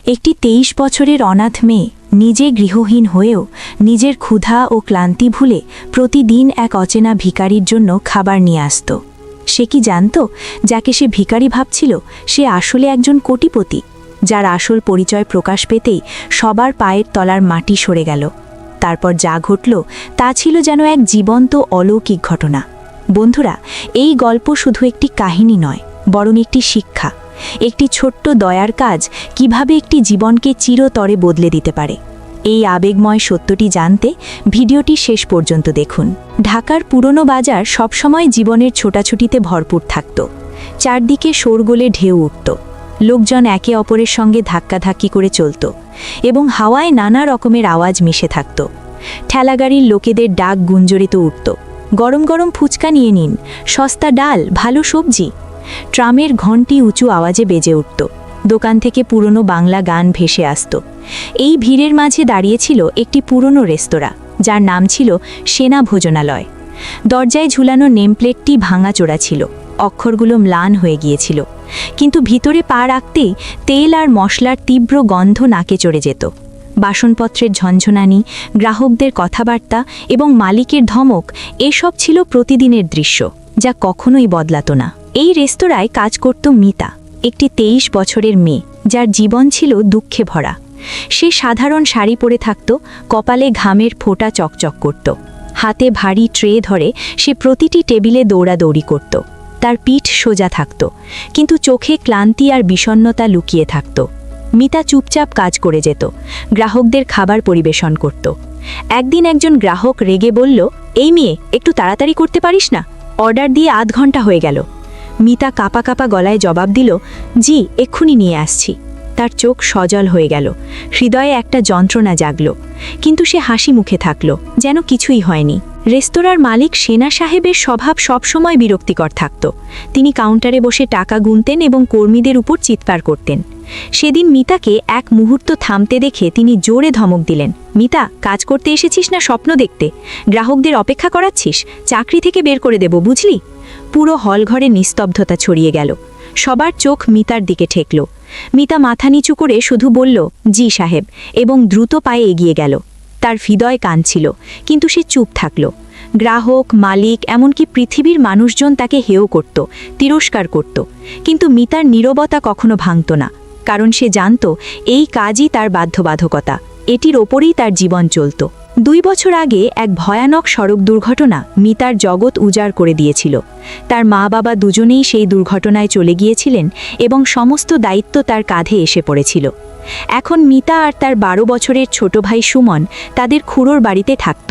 একটি 23 বছরের অনাথ মেয়ে নিজে গৃহহীন হয়েও নিজের ক্ষুধা ও ক্লান্তি ভুলে প্রতিদিন এক অচেনা ভিখারির জন্য খাবার নিয়ে আসত। সে কি জানত যাকে সে ভিখারি ভাবছিল সে আসলে একজন কোটিপতি, যার আসল পরিচয় প্রকাশ পেতেই সবার পায়ের তলার মাটি সরে গেল। তারপর যা ঘটল তা ছিল যেন এক জীবন্ত অলৌকিক ঘটনা। বন্ধুরা, এই গল্প শুধু একটি কাহিনী নয়, বরং একটি শিক্ষা, একটি ছোট্ট দয়ার কাজ কিভাবে একটি জীবনকে চিরতরে বদলে দিতে পারে। এই আবেগময় সত্যটি জানতে ভিডিওটি শেষ পর্যন্ত দেখুন। ঢাকার পুরনো বাজার সবসময় জীবনের ছোটাছুটিতে ভরপুর থাকত। চারদিকে শোরগোলে ঢেউ উঠত, লোকজন একে অপরের সঙ্গে ধাক্কাধাক্কি করে চলত এবং হাওয়ায় নানা রকমের আওয়াজ মিশে থাকত। ঠেলাগাড়ির লোকেদের ডাক গুঞ্জরিত উঠত, গরম গরম ফুচকা নিয়ে নিন, সস্তা ডাল, ভালো সবজি। ট্রামের ঘণ্টি উঁচু আওয়াজে বেজে উঠত, দোকান থেকে পুরনো বাংলা গান ভেসে আসত। এই ভিড়ের মাঝে দাঁড়িয়েছিল একটি পুরনো রেস্তোরাঁ, যার নাম ছিল সেনা ভোজনালয়। দরজায় ঝুলানো নেমপ্লেটটি ভাঙাচোরা ছিল, অক্ষরগুলো ম্লান হয়ে গিয়েছিল, কিন্তু ভিতরে পা রাখতেই তেল আর মশলার তীব্র গন্ধ নাকে চড়ে যেত। বাসনপত্রের ঝনঝনানি, গ্রাহকদের কথাবার্তা এবং মালিকের ধমক, এসব ছিল প্রতিদিনের দৃশ্য, যা কখনোই বদলাত না। এই রেস্তোরাঁয় কাজ করত মিতা, একটি 23 বছরের মেয়ে, যার জীবন ছিল দুঃখে ভরা। সে সাধারণ শাড়ি পরে থাকত, কপালে ঘামের ফোঁটা চকচক করত। হাতে ভারী ট্রে ধরে সে প্রতিটি টেবিলে দৌড়াদৌড়ি করত। তার পিঠ সোজা থাকত, কিন্তু চোখে ক্লান্তি আর বিষণ্ণতা লুকিয়ে থাকত। মিতা চুপচাপ কাজ করে যেত, গ্রাহকদের খাবার পরিবেশন করত। একদিন একজন গ্রাহক রেগে বলল, এই মেয়ে, একটু তাড়াতাড়ি করতে পারিস না? অর্ডার দিয়ে আধ ঘন্টা হয়ে গেল। মিতা কাঁপা কাঁপা গলায় জবাব দিল, জি, এক্ষুনি নিয়ে আসছি। তার চোখ সজল হয়ে গেল, হৃদয়ে একটা যন্ত্রণা জাগল, কিন্তু সে হাসি মুখে থাকল, যেন কিছুই হয়নি। রেস্তোরাঁর মালিক সেনা সাহেবের স্বভাব সবসময় বিরক্তিকর থাকত। তিনি কাউন্টারে বসে টাকা গুনতেন এবং কর্মীদের উপর চিৎকার করতেন। সেদিন মিতাকে এক মুহূর্ত থামতে দেখে তিনি জোরে ধমক দিলেন, মিতা, কাজ করতে এসেছিস না স্বপ্ন দেখতে? গ্রাহকদের অপেক্ষা করাচ্ছিস? চাকরি থেকে বের করে দেব, বুঝলি? পুরো হলঘরে নিস্তব্ধতা ছড়িয়ে গেল, সবার চোখ মিতার দিকে ঠেকল। মিতা মাথা নিচু করে শুধু বলল, জি সাহেব, এবং দ্রুত পায়ে এগিয়ে গেল। তার হৃদয় কাঁদছিল, কিন্তু সে চুপ থাকল। গ্রাহক, মালিক, এমনকি পৃথিবীর মানুষজন তাকে হেয় করত, তিরস্কার করত, কিন্তু মিতার নীরবতা কখনো ভাঙত না, কারণ সে জানত এই কাজই তার বাধ্যবাধকতা, এটির ওপরেই তার জীবন চলত। 2 বছর আগে এক ভয়ানক সড়ক দুর্ঘটনা মিতার জগৎ উজাড় করে দিয়েছিল। তার মা বাবা দুজনেই সেই দুর্ঘটনায় চলে গিয়েছিলেন এবং সমস্ত দায়িত্ব তার কাঁধে এসে পড়েছিল। এখন মিতা আর তার 12 বছরের ছোট ভাই সুমন তাদের খুড়োর বাড়িতে থাকত।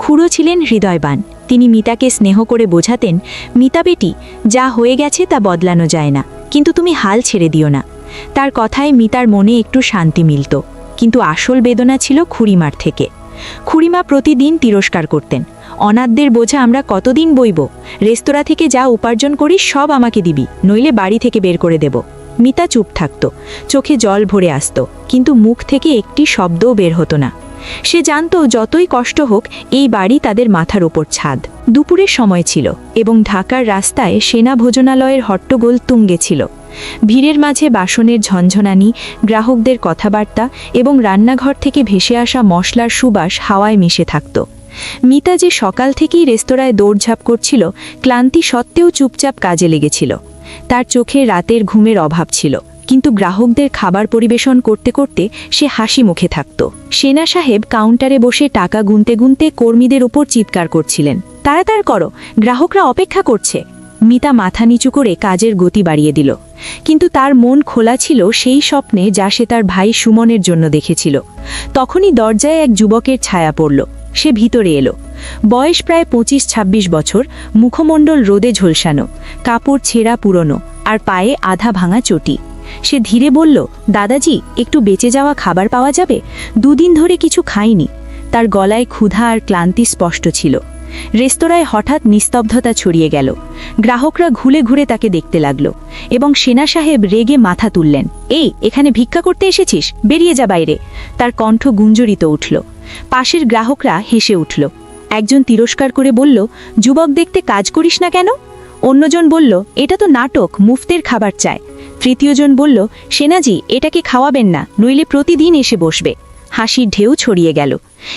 খুড়ো ছিলেন হৃদয়বান, তিনি মিতাকে স্নেহ করে বোঝাতেন, মিতা বেটি, যা হয়ে গেছে তা বদলানো যায় না, কিন্তু তুমি হাল ছেড়ে দিও না। তার কথায় মিতার মনে একটু শান্তি মিলত, কিন্তু আসল বেদনা ছিল খুড়িমার থেকে। খুড়িমা প্রতিদিন তিরস্কার করতেন, অনাথদের বোঝা আমরা কতদিন বইব? রেস্তোরাঁ থেকে যা উপার্জন করিস সব আমাকে দিবি, নইলে বাড়ি থেকে বের করে দেব। মিতা চুপ থাকত, চোখে জল ভরে আসত, কিন্তু মুখ থেকে একটি শব্দও বের হতো না। সে জানত যতই কষ্ট হোক, এই বাড়ি তাদের মাথার ওপর ছাদ। দুপুরের সময় ছিল এবং ঢাকার রাস্তায় সেনা ভোজনালয়ের হট্টগোল তুঙ্গে ছিল। ভিড়ের মাঝে বাসনের ঝনঝনানি, গ্রাহকদের কথাবার্তা এবং রান্নাঘর থেকে ভেসে আসা মশলার সুবাস হাওয়ায় মিশে থাকত। মিতা যে সকাল থেকেই রেস্তোরাঁয় দৌড়ঝাঁপ করছিল, ক্লান্তি সত্ত্বেও চুপচাপ কাজে লেগেছিল। তার চোখে রাতের ঘুমের অভাব ছিল, কিন্তু গ্রাহকদের খাবার পরিবেশন করতে করতে সে হাসি মুখে থাকত। সেনা সাহেব কাউন্টারে বসে টাকা গুনতে গুনতে কর্মীদের উপর চিৎকার করছিলেন, তাড়াতাড়ি করো, গ্রাহকরা অপেক্ষা করছে। মিতা মাথা নিচু করে কাজের গতি বাড়িয়ে দিল, কিন্তু তার মন খোলা ছিল সেই স্বপ্নে যা সে তার ভাই সুমনের জন্য দেখেছিল। তখনই দরজায় এক যুবকের ছায়া পড়ল। সে ভিতরে এলো। বয়স প্রায় 25-26 বছর, মুখমণ্ডল রোদে ঝলসানো, কাপড় ছেঁড়া পুরনো, আর পায়ে আধা ভাঙা চটি। সে ধীরে বলল, দাদাজি, একটু বেঁচে যাওয়া খাবার পাওয়া যাবে? 2 দিন ধরে কিছু খাইনি। তার গলায় ক্ষুধা আর ক্লান্তি স্পষ্ট ছিল। রেস্তোরাঁয় হঠাৎ নিস্তব্ধতা ছড়িয়ে গেল। গ্রাহকরা ঘুরে ঘুরে তাকে দেখতে লাগলো এবং সেনা সাহেব রেগে মাথা তুললেন, এই, এখানে ভিক্ষা করতে এসেছিস? বেরিয়ে যা বাইরে। তার কণ্ঠ গুঞ্জরিত উঠল। পাশের গ্রাহকরা হেসে উঠল। একজন তিরস্কার করে বলল, যুবক দেখতে কাজ করিস না কেন? অন্যজন বলল, এটা তো নাটক, মুফতের খাবার চায়। তৃতীয়জন বলল, সেনাজি, এটাকে খাওয়াবেন না, নইলে প্রতিদিন এসে বসবে। হাসির ঢেউ ছড়িয়ে গেল,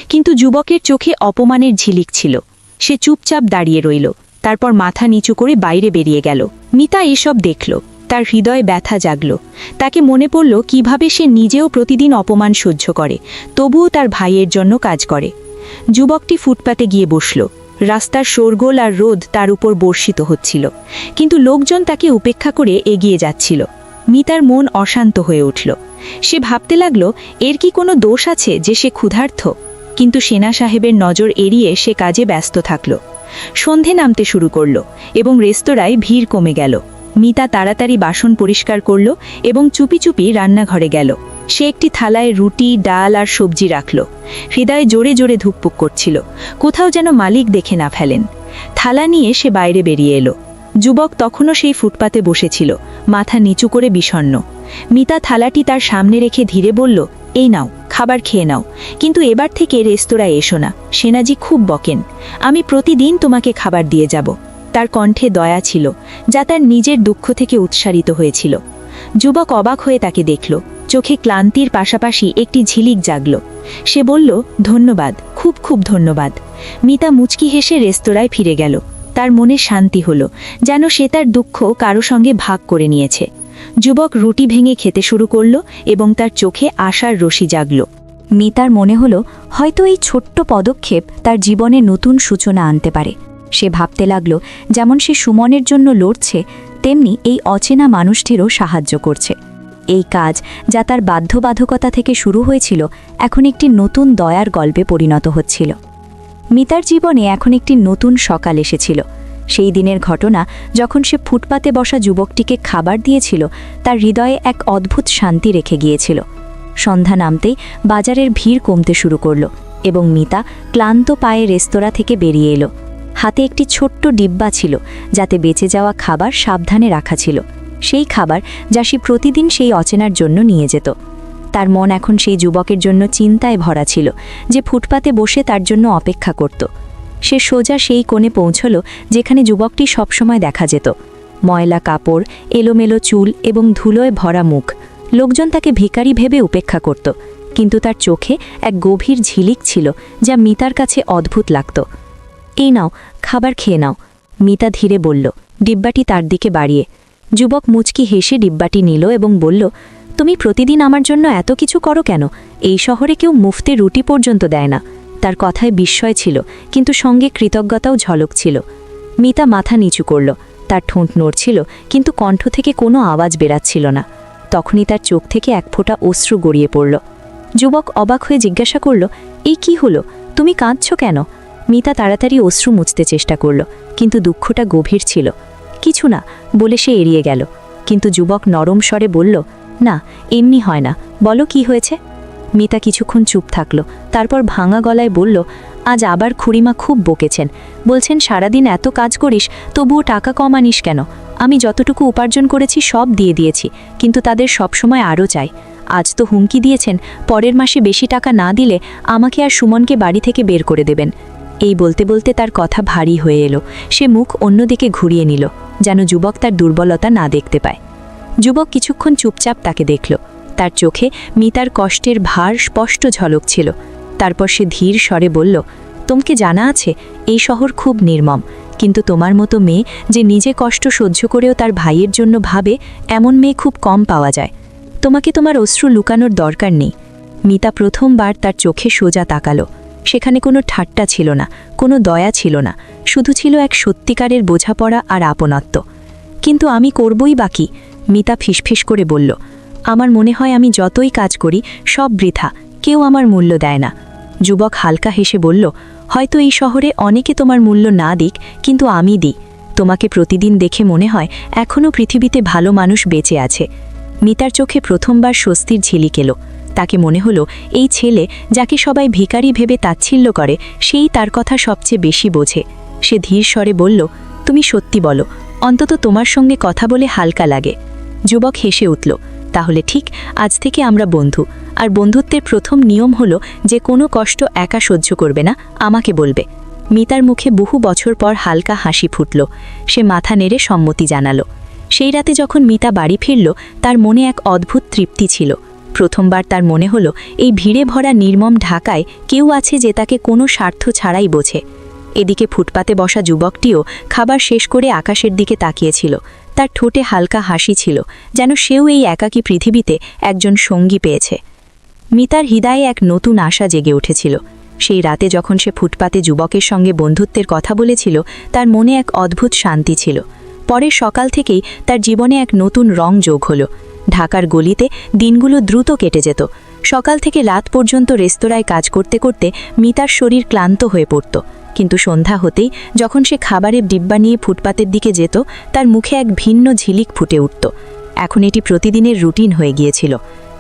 কিন্তু যুবকের চোখে অপমানের ঝিলিক ছিল। সে চুপচাপ দাঁড়িয়ে রইল, তারপর মাথা নিচু করে বাইরে বেরিয়ে গেল। মিতা এসব দেখল, তার হৃদয়ে ব্যথা জাগল। তাকে মনে পড়ল কিভাবে সে নিজেও প্রতিদিন অপমান সহ্য করে, তবুও তার ভাইয়ের জন্য কাজ করে। যুবকটি ফুটপাতে গিয়ে বসল। রাস্তার শোরগোল আর রোদ তার উপর বর্ষিত হচ্ছিল, কিন্তু লোকজন তাকে উপেক্ষা করে এগিয়ে যাচ্ছিল। মিতার মন অশান্ত হয়ে উঠল। সে ভাবতে লাগল, এর কি কোনো দোষ আছে যে সে ক্ষুধার্ত? কিন্তু সেনা সাহেবের নজর এড়িয়ে সে কাজে ব্যস্ত থাকল। সন্ধে নামতে শুরু করল এবং রেস্তোরাঁয় ভিড় কমে গেল। মিতা তাড়াতাড়ি বাসন পরিষ্কার করল এবং চুপি চুপি রান্নাঘরে গেল। সে একটি থালায় রুটি, ডাল আর সবজি রাখল। হৃদয়ে জোরে জোরে ধুকপুক করছিল, কোথাও যেন মালিক দেখে না ফেলেন। থালা নিয়ে সে বাইরে বেরিয়ে এলো। যুবক তখনও সেই ফুটপাতে বসেছিল, মাথা নিচু করে বিষণ্ণ। মিতা থালাটি তার সামনে রেখে ধীরে বলল, এই নাও, খাবার খেয়ে নাও, কিন্তু এবার থেকে রেস্তোরাঁয় এসো না, সেনাজি খুব বকেন। আমি প্রতিদিন তোমাকে খাবার দিয়ে যাব। তার কণ্ঠে দয়া ছিল, যা তার নিজের দুঃখ থেকে উৎসারিত হয়েছিল। যুবক অবাক হয়ে তাকে দেখল, চোখে ক্লান্তির পাশাপাশি একটি ঝিলিক জাগল। সে বলল, ধন্যবাদ, খুব খুব ধন্যবাদ। মিতা মুচকি হেসে রেস্তোরাঁয় ফিরে গেল। তার মনে শান্তি হলো, যেন সে তার দুঃখ কারো সঙ্গে ভাগ করে নিয়েছে। যুবক রুটি ভেঙে খেতে শুরু করল এবং তার চোখে আশার রশি জাগল। মিতার মনে হলো হয়তো এই ছোট্ট পদক্ষেপ তার জীবনে নতুন সূচনা আনতে পারে। সে ভাবতে লাগল, যেমন সে সুমনের জন্য লড়ছে, তেমনি এই অচেনা মানুষটিরও সাহায্য করছে। এই কাজ, যা তার বাধ্যবাধকতা থেকে শুরু হয়েছিল, এখন একটি নতুন দয়ার গল্পে পরিণত হচ্ছিল। মিতার জীবনে এখন একটি নতুন সকাল এসেছিল। সেই দিনের ঘটনা, যখন সে ফুটপাতে বসা যুবকটিকে খাবার দিয়েছিল, তার হৃদয়ে এক অদ্ভুত শান্তি রেখে গিয়েছিল। সন্ধ্যা নামতেই বাজারের ভিড় কমতে শুরু করল এবং মিতা ক্লান্ত পায়ে রেস্তোরাঁ থেকে বেরিয়ে এলো। হাতে একটি ছোট্ট ডিব্বা ছিল, যাতে বেঁচে যাওয়া খাবার সাবধানে রাখা ছিল। সেই খাবার যা সে প্রতিদিন সেই অচেনার জন্য নিয়ে যেত। তার মন এখন সেই যুবকের জন্য চিন্তায় ভরা ছিল, যে ফুটপাতে বসে তার জন্য অপেক্ষা করত। সে সোজা সেই কোণে পৌঁছল যেখানে যুবকটি সবসময় দেখা যেত। ময়লা কাপড়, এলোমেলো চুল এবং ধুলোয় ভরা মুখ। লোকজন তাকে ভিখারি ভেবে উপেক্ষা করত, কিন্তু তার চোখে এক গভীর ঝিলিক ছিল, যা মিতার কাছে অদ্ভুত লাগত। এই নাও, খাবার খেয়ে নাও, মিতা ধীরে বলল, ডিব্বাটি তার দিকে বাড়িয়ে। যুবক মুচকি হেসে ডিব্বাটি নিল এবং বলল, তুমি প্রতিদিন আমার জন্য এত কিছু করো কেন? এই শহরে কেউ মুফতে রুটি পর্যন্ত দেয় না। তার কথায় বিস্ময় ছিল, কিন্তু সঙ্গে কৃতজ্ঞতাও ঝলক ছিল। মিতা মাথা নিচু করল, তার ঠোঁট নড়ছিল, কিন্তু কণ্ঠ থেকে কোনো আওয়াজ বেরাচ্ছিল না। তখনই তার চোখ থেকে এক ফোঁটা অশ্রু গড়িয়ে পড়ল। যুবক অবাক হয়ে জিজ্ঞাসা করল, এই কি হলো? তুমি কাঁদছ কেন? মিতা তাড়াতাড়ি অশ্রু মুছতে চেষ্টা করল, কিন্তু দুঃখটা গভীর ছিল। কিছু না, বলে সে এড়িয়ে গেল। কিন্তু যুবক নরম স্বরে বলল, না, এমনি হয় না, বলো কি হয়েছে? মিতা কিছুক্ষণ চুপ থাকল, তারপর ভাঙা গলায় বলল, আজ আবার খুড়িমা খুব বকেছেন। বলছেন সারাদিন এত কাজ করিস, তবুও টাকা কম আনিস কেন? আমি যতটুকু উপার্জন করেছি সব দিয়ে দিয়েছি, কিন্তু তাদের সবসময় আরও চাই। আজ তো হুমকি দিয়েছেন, পরের মাসে বেশি টাকা না দিলে আমাকে আর সুমনকে বাড়ি থেকে বের করে দেবেন। এই বলতে বলতে তার কথা ভারী হয়ে এলো। সে মুখ অন্যদিকে ঘুরিয়ে নিল, যেন যুবক তার দুর্বলতা না দেখতে পায়। যুবক কিছুক্ষণ চুপচাপ তাকে দেখল। তার চোখে মিতার কষ্টের ভার স্পষ্ট ঝলক ছিল। তারপর সে ধীর স্বরে বলল, তোমাকে জানা আছে, এই শহর খুব নির্মম, কিন্তু তোমার মতো মেয়ে যে নিজে কষ্ট সহ্য করেও তার ভাইয়ের জন্য ভাবে, এমন মেয়ে খুব কম পাওয়া যায়। তোমাকে তোমার অশ্রু লুকানোর দরকার নেই। মিতা প্রথমবার তার চোখে সোজা তাকালো। সেখানে কোনো ঠাট্টা ছিল না, কোনো দয়া ছিল না, শুধু ছিল এক সত্যিকারের বোঝাপড়া আর আপনত্ব। কিন্তু আমি করবই বাকি, মিতা ফিসফিস করে বলল, আমার মনে হয় আমি যতই কাজ করি সব বৃথা, কেউ আমার মূল্য দেয় না। যুবক হালকা হেসে বলল, হয়তো এই শহরে অনেকে তোমার মূল্য না দিক, কিন্তু আমি দিই। তোমাকে প্রতিদিন দেখে মনে হয় এখনও পৃথিবীতে ভালো মানুষ বেঁচে আছে। মিতার চোখে প্রথমবার স্বস্তির ঝিলিক এলো। তাকে মনে হলো, এই ছেলে, যাকে সবাই ভিখারি ভেবে তাচ্ছিল্য করে, সেই তার কথা সবচেয়ে বেশি বোঝে। সে ধীর স্বরে বলল, তুমি সত্যি বলো, অন্তত তোমার সঙ্গে কথা বলে হালকা লাগে। যুবক হেসে উঠল, তাহলে ঠিক, আজ থেকে আমরা বন্ধু। আর বন্ধুত্বের প্রথম নিয়ম হলো যে কোনো কষ্ট একা সহ্য করবে না, আমাকে বলবে। মিতার মুখে বহু বছর পর হালকা হাসি ফুটল। সে মাথা নেড়ে সম্মতি জানালো। সেই রাতে যখন মিতা বাড়ি ফিরল, তার মনে এক অদ্ভুত তৃপ্তি ছিল। প্রথমবার তার মনে হলো এই ভিড়ে ভরা নির্মম ঢাকায় কেউ আছে যে তাকে কোনো স্বার্থ ছাড়াই বোঝে। এদিকে ফুটপাতে বসা যুবকটিও খাবার শেষ করে আকাশের দিকে তাকিয়েছিল। তার ঠোঁটে হালকা হাসি ছিল, যেন সেও এই একাকী পৃথিবীতে একজন সঙ্গী পেয়েছে। মিতার হৃদয়ে এক নতুন আশা জেগে উঠেছিল। সেই রাতে যখন সে ফুটপাতে যুবকের সঙ্গে বন্ধুত্বের কথা বলেছিল, তার মনে এক অদ্ভুত শান্তি ছিল। পরের সকাল থেকেই তার জীবনে এক নতুন রং যোগ হলো। ঢাকার গলিতে দিনগুলো দ্রুত কেটে যেত। সকাল থেকে রাত পর্যন্ত রেস্তোরাঁয় কাজ করতে করতে মিতার শরীর ক্লান্ত হয়ে পড়ত, কিন্তু সন্ধ্যা হতেই যখন সে খাবারের ডিব্বা নিয়ে ফুটপাতের দিকে যেত, তার মুখে এক ভিন্ন ঝিলিক ফুটে উঠত। এখন এটি প্রতিদিনের রুটিন হয়ে গিয়েছিল।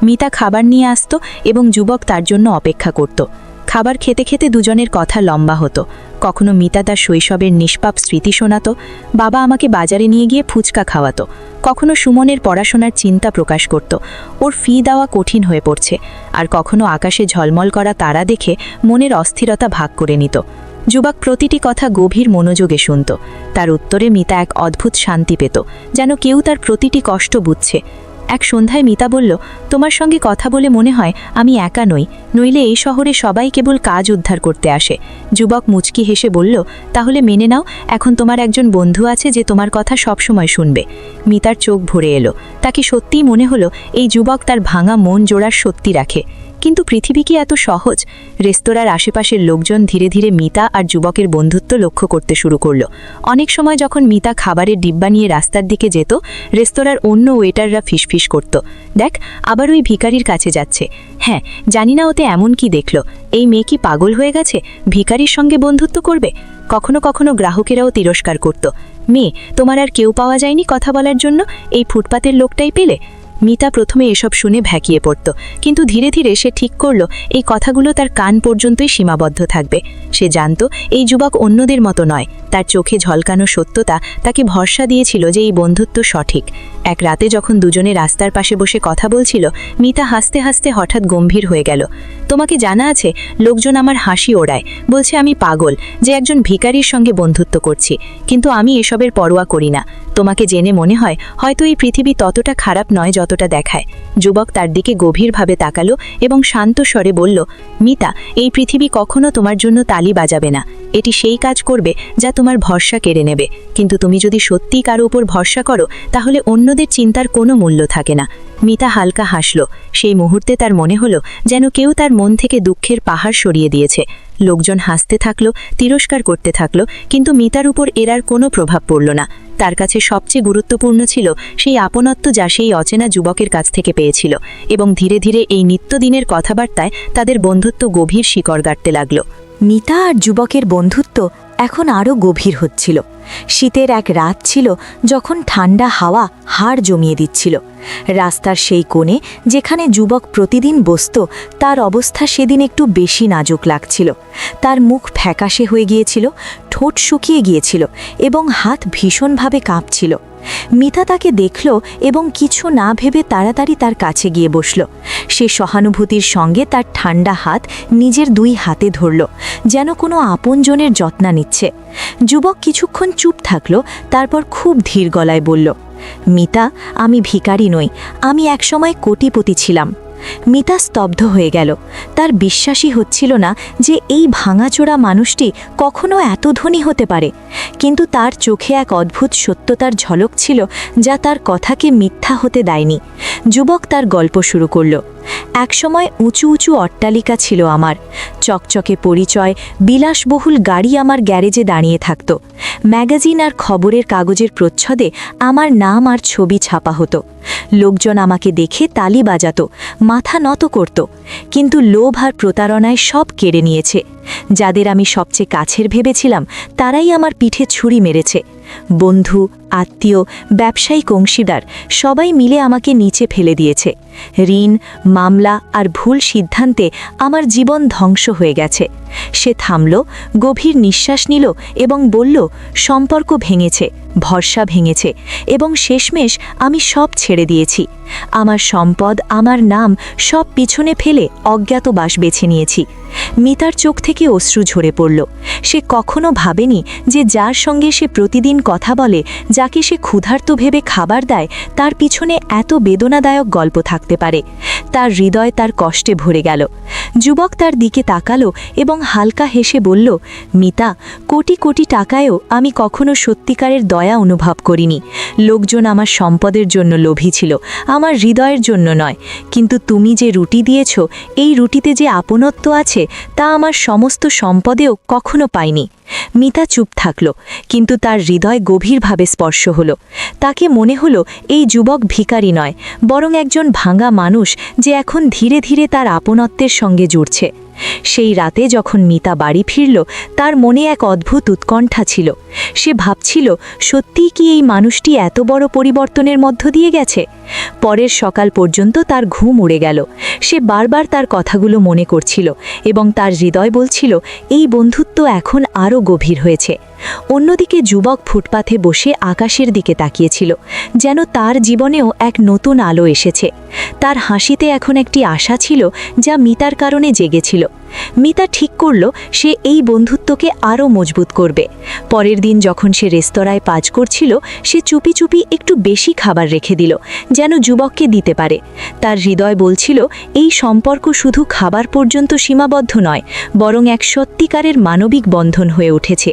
মিতা খাবার নিয়ে আসত এবং যুবক তার জন্য অপেক্ষা করত। খাবার খেতে খেতে দুজনের কথা লম্বা হতো। কখনো মিতা তার শৈশবের নিষ্পাপ স্মৃতি শোনাত, বাবা আমাকে বাজারে নিয়ে গিয়ে ফুচকা খাওয়াতো। কখনো সুমনের পড়াশোনার চিন্তা প্রকাশ করত, ওর ফি দেওয়া কঠিন হয়ে পড়ছে। আর কখনো আকাশে ঝলমল করা তারা দেখে মনের অস্থিরতা ভাগ করে নিত। যুবক প্রতিটি কথা গভীর মনোযোগে শুনত। তার উত্তরে মিতা এক অদ্ভুত শান্তি পেত, যেন কেউ তার প্রতিটি কষ্ট বুঝছে। এক সন্ধ্যায় মিতা বলল, তোমার সঙ্গে কথা বলে মনে হয় আমি একা নই, নইলে এই শহরে সবাই কেবল কাজ উদ্ধার করতে আসে। যুবক মুচকি হেসে বলল, তাহলে মেনে নাও, এখন তোমার একজন বন্ধু আছে যে তোমার কথা সবসময় শুনবে। মিতার চোখ ভরে এলো। তাকে সত্যিই মনে হলো এই যুবক তার ভাঙা মন জোড়ার সত্যি রাখে। কিন্তু পৃথিবী কি এত সহজ? রেস্তোরাঁর আশেপাশের লোকজন ধীরে ধীরে মিতা আর যুবকের বন্ধুত্ব লক্ষ্য করতে শুরু করলো। অনেক সময় যখন মিতা খাবারের ডিব্বা নিয়ে রাস্তার দিকে যেত, রেস্তোরাঁর অন্য ওয়েটাররা ফিসফিস করত, দেখ আবার ওই ভিখারির কাছে যাচ্ছে। হ্যাঁ, জানি না ওতে এমন কি দেখল, এই মেয়ে কি পাগল হয়ে গেছে, ভিখারির সঙ্গে বন্ধুত্ব করবে? কখনো কখনো গ্রাহকেরাও তিরস্কার করত, মেয়ে তোমার আর কেউ পাওয়া যায়নি কথা বলার জন্য, এই ফুটপাতের লোকটাই পেলে? মিতা প্রথমে এসব শুনে ভ্যাকিয়ে পড়ত, কিন্তু ধীরে ধীরে সে ঠিক করল এই কথাগুলো তার কান পর্যন্তই সীমাবদ্ধ থাকবে। সে জানত এই যুবক অন্যদের মতো নয়, তার চোখে ঝলকানো সত্যতা তাকে ভরসা দিয়েছিল যে এই বন্ধুত্ব সঠিক। এক রাতে যখন দুজনে রাস্তার পাশে বসে কথা বলছিল, মিতা হাসতে হাসতে হঠাৎ গম্ভীর হয়ে গেল। তোমাকে জানা আছে, লোকজন আমার হাসি ওড়ায়, বলছে আমি পাগল, যে একজন ভিখারির সঙ্গে বন্ধুত্ব করছি, কিন্তু আমি এসবের পরোয়া করি না। তোমাকে জেনে মনে হয় হয়তো এই পৃথিবী ততটা খারাপ নয় যতটা দেখায়। যুবক তার দিকে গভীরভাবে তাকালো এবং শান্ত স্বরে বলল, মিতা, এই পৃথিবী কখনো তোমার জন্য তালি বাজাবে না। এটি সেই কাজ করবে যা তোমার ভরসা কেড়ে নেবে, কিন্তু তুমি যদি সত্যিই কারো উপর ভরসা করো, তাহলে অন্যদের চিন্তার কোনো মূল্য থাকে না। মিতা হালকা হাসল। সেই মুহূর্তে তার মনে হলো যেন কেউ তার মন থেকে দুঃখের পাহাড় সরিয়ে দিয়েছে। লোকজন হাসতে থাকলো, তিরস্কার করতে থাকলো, কিন্তু মিতার উপর এরার কোনো প্রভাব পড়ল না। তার কাছে সবচেয়ে গুরুত্বপূর্ণ ছিল সেই আপনত্ব যা সেই অচেনা যুবকের কাছ থেকে পেয়েছিল, এবং ধীরে ধীরে এই নিত্যদিনের কথাবার্তায় তাদের বন্ধুত্ব গভীর শিকড় গাড়তে লাগল। মিতা আর যুবকের বন্ধুত্ব এখন আরও গভীর হচ্ছিল। শীতের এক রাত ছিল যখন ঠান্ডা হাওয়া হাড় জমিয়ে দিচ্ছিল। রাস্তার সেই কোণে যেখানে যুবক প্রতিদিন বসত, তার অবস্থা সেদিন একটু বেশি নাজুক লাগছিল। তার মুখ ফ্যাকাশে হয়ে গিয়েছিল, ঠোঁট শুকিয়ে গিয়েছিল এবং হাত ভীষণভাবে কাঁপছিল। মিতা তাকে দেখল এবং কিছু না ভেবে তাড়াতাড়ি তার কাছে গিয়ে বসল। সে সহানুভূতির সঙ্গে তার ঠান্ডা হাত নিজের দুই হাতে ধরল, যেন কোনো আপনজনের যত্ন নিচ্ছে। যুবক কিছুক্ষণ চুপ থাকল, তারপর খুব ধীর গলায় বলল, মিতা, আমি ভিখারি নই, আমি একসময় কোটিপতি ছিলাম। মিতা স্তব্ধ হয়ে গেল। তার বিশ্বাসই হচ্ছিল না যে এই ভাঙাচোরা মানুষটি কখনো এত ধনী হতে পারে, কিন্তু তার চোখে এক অদ্ভুত সত্যতার ঝলক ছিল যা তার কথাকে মিথ্যা হতে দেয়নি। যুবক তার গল্প শুরু করল। একসময় উঁচু উঁচু অট্টালিকা ছিল আমার, চকচকে পরিচয়, বিলাসবহুল গাড়ি আমার গ্যারেজে দাঁড়িয়ে থাকত। ম্যাগাজিন আর খবরের কাগজের প্রচ্ছদে আমার নাম আর ছবি ছাপা হতো। লোকজন আমাকে দেখে তালি বাজাতো, মাথা নত করত, কিন্তু লোভ আর প্রতারণায় সব কেড়ে নিয়েছে। যাদের আমি সবচেয়ে কাছের ভেবেছিলাম, তারাই আমার পিঠে ছুরি মেরেছে। বন্ধু, আত্মীয়, ব্যবসায়িক অংশীদার সবাই মিলে আমাকে নিচে ফেলে দিয়েছে। ঋণ, মামলা আর ভুল সিদ্ধান্তে আমার জীবন ধ্বংস হয়ে গেছে। সে থামল, গভীর নিঃশ্বাস নিল এবং বলল, সম্পর্ক ভেঙেছে, ভরসা ভেঙেছে, এবং শেষমেশ আমি সব ছেড়ে দিয়েছি। আমার সম্পদ, আমার নাম সব পিছনে ফেলে অজ্ঞাতবাস বেছে নিয়েছি। মিতার চোখ থেকে অশ্রু ঝরে পড়ল। সে কখনো ভাবেনি যে যার সঙ্গে সে প্রতিদিন কথা বলে, যাকে সে ক্ষুধার্ত ভেবে খাবার দেয় তার পিছনে এত বেদনাদায়ক গল্প থাকতে পারে। তার হৃদয় তার কষ্টে ভরে গেল। যুবক তার দিকে তাকালো এবং হালকা হেসে বলল, মিতা, কোটি কোটি টাকায়ও আমি কখনো সত্যিকারের দয়া অনুভব করিনি। লোকজন আমার সম্পদের জন্য লোভী ছিল, আমার হৃদয়ের জন্য নয়। কিন্তু তুমি যে রুটি দিয়েছ, এই রুটিতে যে আপনত্ব আছে তা আমার সমস্ত সম্পদেও কখনো পাইনি। মিতা চুপ থাকল, কিন্তু তার হৃদয় গভীরভাবে স্পর্শ হলো। তাকে মনে হলো এই যুবক ভিখারি নয়, বরং একজন ভাঙা মানুষ যে এখন ধীরে ধীরে তার আপনত্বের সঙ্গে জুড়ছে। সেই রাতে যখন মিতা বাড়ি ফিরল, তার মনে এক অদ্ভুত উৎকণ্ঠা ছিল। সে ভাবছিল, সত্যিই কি এই মানুষটি এত বড় পরিবর্তনের মধ্য দিয়ে গেছে? পরের সকাল পর্যন্ত তার ঘুম উড়ে গেল। সে বারবার তার কথাগুলো মনে করছিল এবং তার হৃদয় বলছিল, এই বন্ধুত্ব এখন আরও গভীর হয়েছে। অন্যদিকে যুবক ফুটপাথে বসে আকাশের দিকে তাকিয়েছিল, যেন তার জীবনেও এক নতুন আলো এসেছে। তার হাসিতে এখন একটি আশা ছিল যা মিতার কারণে জেগেছিল। মিতা ঠিক করল সে এই বন্ধুত্বকে আরও মজবুত করবে। পরের দিন যখন সে রেস্তোরাঁয় কাজ করছিল, সে চুপি চুপি একটু বেশি খাবার রেখে দিল, যেন যুবককে দিতে পারে। তার হৃদয় বলছিল, এই সম্পর্ক শুধু খাবার পর্যন্ত সীমাবদ্ধ নয়, বরং এক সত্যিকারের মানবিক বন্ধন হয়ে উঠেছে।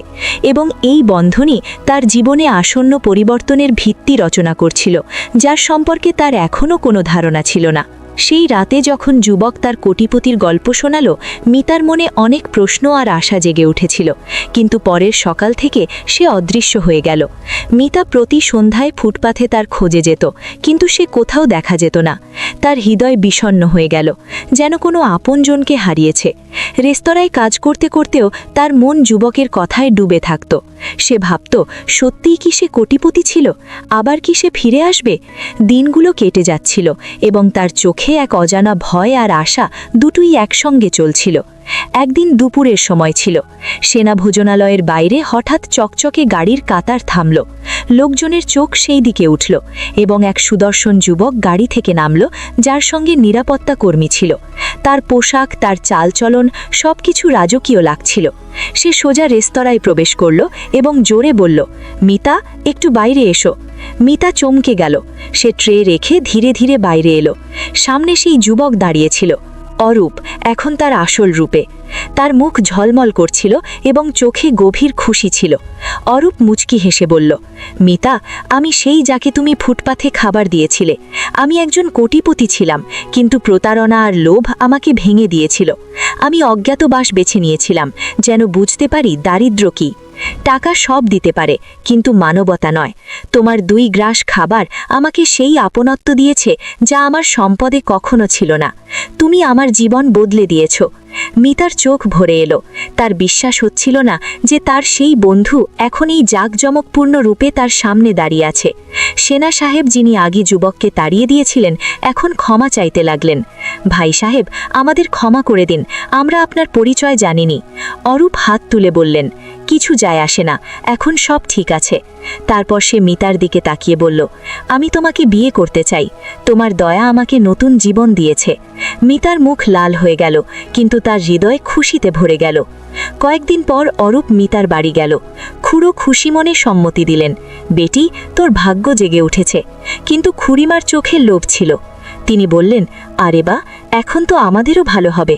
এবং এই বন্ধনই তার জীবনে আসন্ন পরিবর্তনের ভিত্তি রচনা করছিল, যার সম্পর্কে তার এখনও কোনো ধারণা ছিল না। সেই রাতে যখন যুবক তার কোটিপতির গল্প শোনাল, মিতার মনে অনেক প্রশ্ন আর আশা জেগে উঠেছিল। কিন্তু পরের সকাল থেকে সে অদৃশ্য হয়ে গেল। মিতা প্রতি সন্ধ্যায় ফুটপাথে তার খোঁজে যেত, কিন্তু সে কোথাও দেখা যেত না। তার হৃদয় বিষণ্ণ হয়ে গেল, যেন কোনো আপনজনকে হারিয়েছে। রেস্তোরাঁয় কাজ করতে করতেও তার মন যুবকের কথায় ডুবে থাকত। সে ভাবত, সত্যিই কি সে কোটিপতি ছিল? আবার কি সে ফিরে আসবে? দিনগুলো কেটে যাচ্ছিল এবং তার চোখে এক অজানা ভয় আর আশা দুটোই একসঙ্গে চলছিল। একদিন দুপুরের সময় ছিল। সেনা ভোজনালয়ের বাইরে হঠাৎ চকচকে গাড়ির কাতার থামল। লোকজনের চোখ সেই দিকে উঠল এবং এক সুদর্শন যুবক গাড়ি থেকে নামল, যার সঙ্গে নিরাপত্তা কর্মী ছিল। তার পোশাক, তার চালচলন সবকিছু রাজকীয় লাগছিল। সে সোজা রেস্তোরাঁয় প্রবেশ করল এবং জোরে বলল, মিতা, একটু বাইরে এসো। মিতা চমকে গেল। সে ট্রে রেখে ধীরে ধীরে বাইরে এলো। সামনে সেই যুবক দাঁড়িয়েছিল, অরূপ, এখন তার আসল রূপে। তার মুখ ঝলমল করছিল এবং চোখে গভীর খুশি ছিল। অরূপ মুচকি হেসে বলল, মিতা, আমি সেই যাকে তুমি ফুটপাথে খাবার দিয়েছিলে। আমি একজন কোটিপতি ছিলাম, কিন্তু প্রতারণা আর লোভ আমাকে ভেঙে দিয়েছিল। আমি অজ্ঞাতবাস বেছে নিয়েছিলাম, যেন বুঝতে পারি দারিদ্র্য কী। টাকা সব দিতে পারে, কিন্তু মানবতা নয়। তোমার 2 গ্রাস খাবার আমাকে সেই আপনত্ব দিয়েছে যা আমার সম্পদে কখনো ছিল না। তুমি আমার জীবন বদলে দিয়েছ। মিতার চোখ ভরে এলো। তার বিশ্বাস হচ্ছিল না যে তার সেই বন্ধু এখন এই জাঁকজমকপূর্ণ রূপে তার সামনে দাঁড়িয়ে আছে। সেনা সাহেব, যিনি আগে যুবককে তাড়িয়ে দিয়েছিলেন, এখন ক্ষমা চাইতে লাগলেন। ভাই সাহেব, আমাদের ক্ষমা করে দিন, আমরা আপনার পরিচয় জানিনি। অরূপ হাত তুলে বললেন, কিছু যায় আসে না, এখন সব ঠিক আছে। তারপর সে মিতার দিকে তাকিয়ে বলল, আমি তোমাকে বিয়ে করতে চাই। তোমার দয়া আমাকে নতুন জীবন দিয়েছে। মিতার মুখ লাল হয়ে গেল, কিন্তু তার হৃদয় খুশিতে ভরে গেল। কয়েকদিন পর অরূপ মিতার বাড়ি গেল। খুড়ো খুশি মনে সম্মতি দিলেন, বেটি, তোর ভাগ্য জেগে উঠেছে। কিন্তু খুড়িমার চোখে লোভ ছিল। তিনি বললেন, আরে বা, এখন তো আমাদেরও ভালো হবে।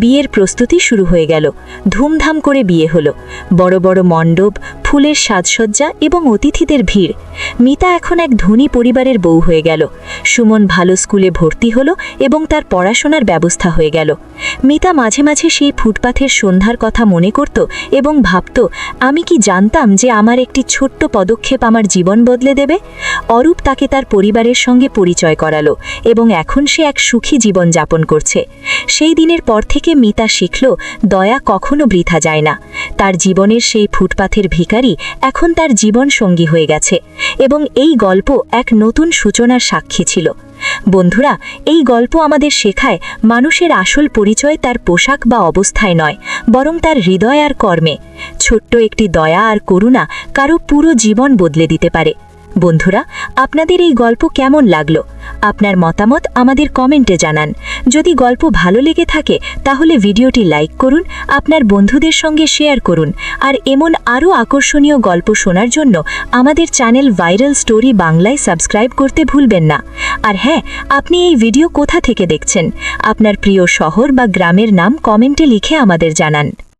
বিয়ের প্রস্তুতি শুরু হয়ে গেল। ধুমধাম করে বিয়ে হলো। বড় বড় মণ্ডপ, ফুলের সাজসজ্জা এবং অতিথিদের ভিড়। মিতা এখন এক ধনী পরিবারের বউ হয়ে গেল। সুমন ভালো স্কুলে ভর্তি হলো এবং তার পড়াশোনার ব্যবস্থা হয়ে গেল। মিতা মাঝে মাঝে সেই ফুটপাথের সন্ধ্যার কথা মনে করত এবং ভাবত, আমি কি জানতাম যে আমার একটি ছোট্ট পদক্ষেপ আমার জীবন বদলে দেবে। অরূপ তাকে তার পরিবারের সঙ্গে পরিচয় করালো এবং এখন সে এক সুখী জীবন যাপন করছে। সেই দিনের পর থেকে মিতা শিখল, দয়া কখনো বৃথা যায় না। তার জীবনের সেই ফুটপাথের ভিখারি এখন তার জীবন সঙ্গী হয়ে গেছে এবং এই গল্প এক নতুন সূচনার সাক্ষী ছিল। বন্ধুরা, এই গল্প আমাদের শেখায়, মানুষের আসল পরিচয় তার পোশাক বা অবস্থায় নয়, বরং তার হৃদয় আর কর্মে। ছোট্ট একটি দয়া আর করুণা কারো পুরো জীবন বদলে দিতে পারে। বন্ধুরা, আপনাদের এই গল্প কেমন লাগলো? আপনার মতামত আমাদের কমেন্টে জানান। যদি গল্প ভালো লেগে থাকে তাহলে ভিডিওটি লাইক করুন, আপনার বন্ধুদের সঙ্গে শেয়ার করুন, আর এমন আরও আকর্ষণীয় গল্প শোনার জন্য আমাদের চ্যানেল ভাইরাল স্টোরি বাংলায় সাবস্ক্রাইব করতে ভুলবেন না। আর হ্যাঁ, আপনি এই ভিডিও কোথা থেকে দেখছেন? আপনার প্রিয় শহর বা গ্রামের নাম কমেন্টে লিখে আমাদের জানান।